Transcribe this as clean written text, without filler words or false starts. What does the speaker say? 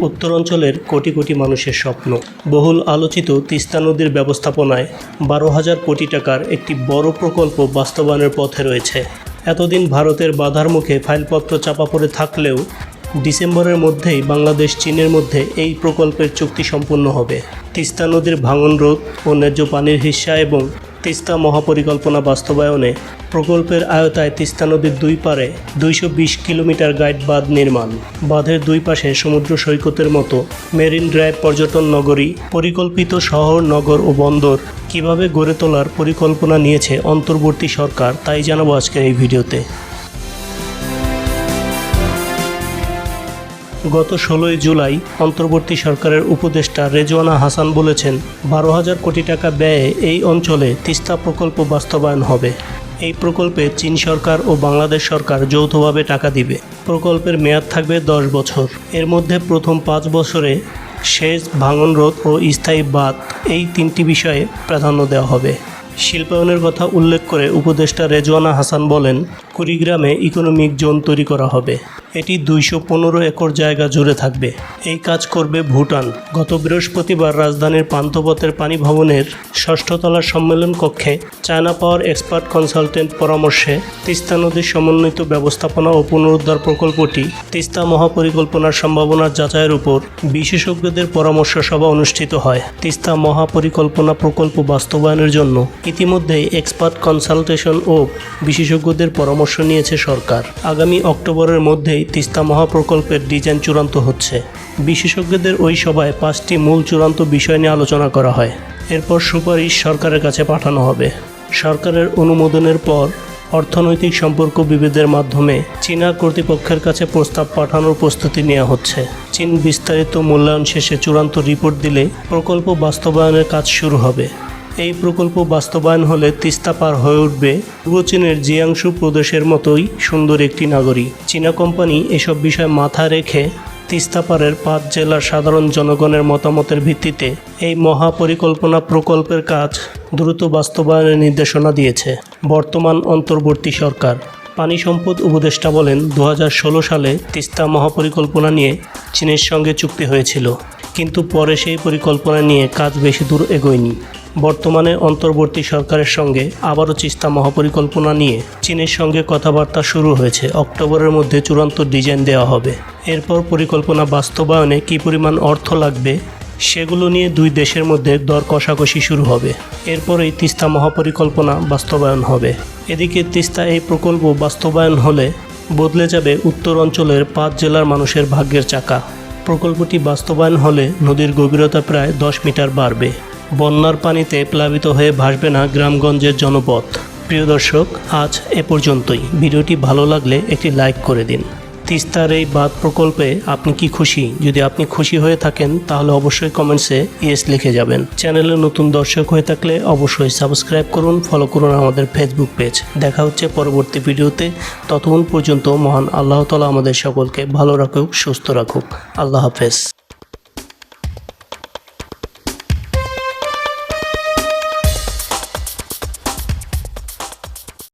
উত্তরাঞ্চলের কোটি কোটি মানুষের স্বপ্ন। বহুল আলোচিত তিস্তা নদীর ব্যবস্থাপনায় 12,000 কোটি টাকার একটি বড় প্রকল্প বাস্তবায়নের পথে রয়েছে। এতদিন ভারতের বাধার মুখে ফাইলপত্র চাপা পড়ে থাকলেও ডিসেম্বরের মধ্যেই বাংলাদেশ চীনের মধ্যে এই প্রকল্পের চুক্তি সম্পূর্ণ হবে। তিস্তা নদীর ভাঙন রোধ ও ন্যায্য পানির হিস্যা এবং তিস্তা মহাপরিকল্পনা বাস্তবায়নে প্রকল্পের আওতায় তিস্তা নদীর দুই পারে 220 কিলোমিটার গাইড বাঁধ নির্মাণ। বাঁধের দুই পাশে সমুদ্র সৈকতের মতো মেরিন ড্রাইভ পর্যটন নগরী, পরিকল্পিত শহর, নগর ও বন্দর কিভাবে গড়ে তোলার পরিকল্পনা নিয়েছে অন্তর্বর্তী সরকার, তাই জানাবো আজকের এই ভিডিওতে। গত 16 জুলাই অন্তর্বর্তী সরকারের উপদেষ্টা রেজওয়ানা হাসান বলেছেন, 12,000 কোটি টাকা ব্যয়ে এই অঞ্চলে তিস্তা প্রকল্প বাস্তবায়ন হবে। এই প্রকল্পে চীন সরকার ও বাংলাদেশ সরকার যৌথভাবে টাকা দিবে। প্রকল্পের মেয়াদ থাকবে 10 বছর। এর মধ্যে প্রথম 5 বছরে সেচ, ভাঙন রোধ ও স্থায়ী বাঁধ এই 3টি বিষয়ে প্রাধান্য দেওয়া হবে। শিল্পায়নের কথা উল্লেখ করে উপদেষ্টা রেজওয়ানা হাসান বলেন, কুড়িগ্রামে ইকোনমিক জোন তৈরি করা হবে। এটি 215 একর জায়গা জুড়ে থাকবে। এই কাজ করবে ভুটান। গত বৃহস্পতিবার রাজধানীর পান্থপথের পানি ভবনের 6ষ্ঠ তলার সম্মেলন কক্ষে চায়না পাওয়ার এক্সপার্ট কনসালটেন্ট পরামর্শে তিস্তা নদীর সমন্বিত ব্যবস্থাপনা ও পুনরুদ্ধার প্রকল্পটি তিস্তা মহাপরিকল্পনার সম্ভাবনার যাচাইয়ের উপর বিশেষজ্ঞদের পরামর্শ সভা অনুষ্ঠিত হয়। তিস্তা মহাপরিকল্পনা প্রকল্প বাস্তবায়নের জন্য ইতিমধ্যেই এক্সপার্ট কনসালটেশন ও বিশেষজ্ঞদের পরামর্শ নিয়েছে সরকার। আগামী অক্টোবরের মধ্যেই তিস্তা মহাপ্রকল্পের ডিজাইন চূড়ান্ত হচ্ছে। বিশেষজ্ঞদের ওই সভায় 5টি মূল চূড়ান্ত বিষয় নিয়ে আলোচনা করা হয়। এরপর সুপারিশ সরকারের কাছে পাঠানো হবে। সরকারের অনুমোদনের পর অর্থনৈতিক সম্পর্ক বিভেদের মাধ্যমে চীনা কর্তৃপক্ষের কাছে প্রস্তাব পাঠানোর প্রস্তুতি নেওয়া হচ্ছে। চীন বিস্তারিত মূল্যায়ন শেষে চূড়ান্ত রিপোর্ট দিলে প্রকল্প বাস্তবায়নের কাজ শুরু হবে। এই প্রকল্প বাস্তবায়ন হলে তিস্তা পার হয়ে উঠবে পূর্ব চীনের জিয়াংশু প্রদেশের মতোই সুন্দর একটি নগরী। চীনা কোম্পানি এসব বিষয় মাথায় রেখে তিস্তা পারের 5 জেলার সাধারণ জনগণের মতামতের ভিত্তিতে এই মহাপরিকল্পনা প্রকল্পের কাজ দ্রুত বাস্তবায়নের নির্দেশনা দিয়েছে বর্তমান অন্তর্বর্তী সরকার। পানি সম্পদ উপদেষ্টা বলেন, 2016 সালে তিস্তা মহাপরিকল্পনা নিয়ে চীনের সঙ্গে চুক্তি হয়েছিল, কিন্তু পরে সেই পরিকল্পনা নিয়ে কাজ বেশি দূর এগোয়নি। বর্তমানে অন্তর্বর্তী সরকারের সঙ্গে আবারও তিস্তা মহাপরিকল্পনা নিয়ে চীনের সঙ্গে কথাবার্তা শুরু হয়েছে। অক্টোবরের মধ্যে চূড়ান্ত ডিজাইন দেওয়া হবে। এরপর পরিকল্পনা বাস্তবায়নে কী পরিমাণ অর্থ লাগবে সেগুলো নিয়ে দুই দেশের মধ্যে দর কষাকষি শুরু হবে। এরপরেই তিস্তা মহাপরিকল্পনা বাস্তবায়ন হবে। এদিকে তিস্তা এই প্রকল্প বাস্তবায়ন হলে বদলে যাবে উত্তর অঞ্চলের 5 জেলার মানুষের ভাগ্যের চাকা। প্রকল্পটি বাস্তবায়ন হলে নদীর গভীরতা প্রায় 10 মিটার বাড়বে। বন্যার পানিতে প্লাবিত হয়ে ভাসবে না গ্রামগঞ্জের জনপথ। প্রিয় দর্শক, আজ এ পর্যন্তই। ভিডিওটি ভালো লাগলে একটি লাইক করে দিন। তিস্তার এই বাঁধ প্রকল্পে আপনি কি খুশি? যদি আপনি খুশি হয়ে থাকেন তাহলে অবশ্যই কমেন্টসে ইয়েস লিখে যাবেন। চ্যানেলে নতুন দর্শক হয়ে থাকলে অবশ্যই সাবস্ক্রাইব করুন, ফলো করুন আমাদের ফেসবুক পেজ। দেখা হচ্ছে পরবর্তী ভিডিওতে। ততক্ষণ পর্যন্ত মহান আল্লাহ তাআলা আমাদের সকলকে ভালো রাখুক, সুস্থ রাখুক। আল্লাহ হাফেজ।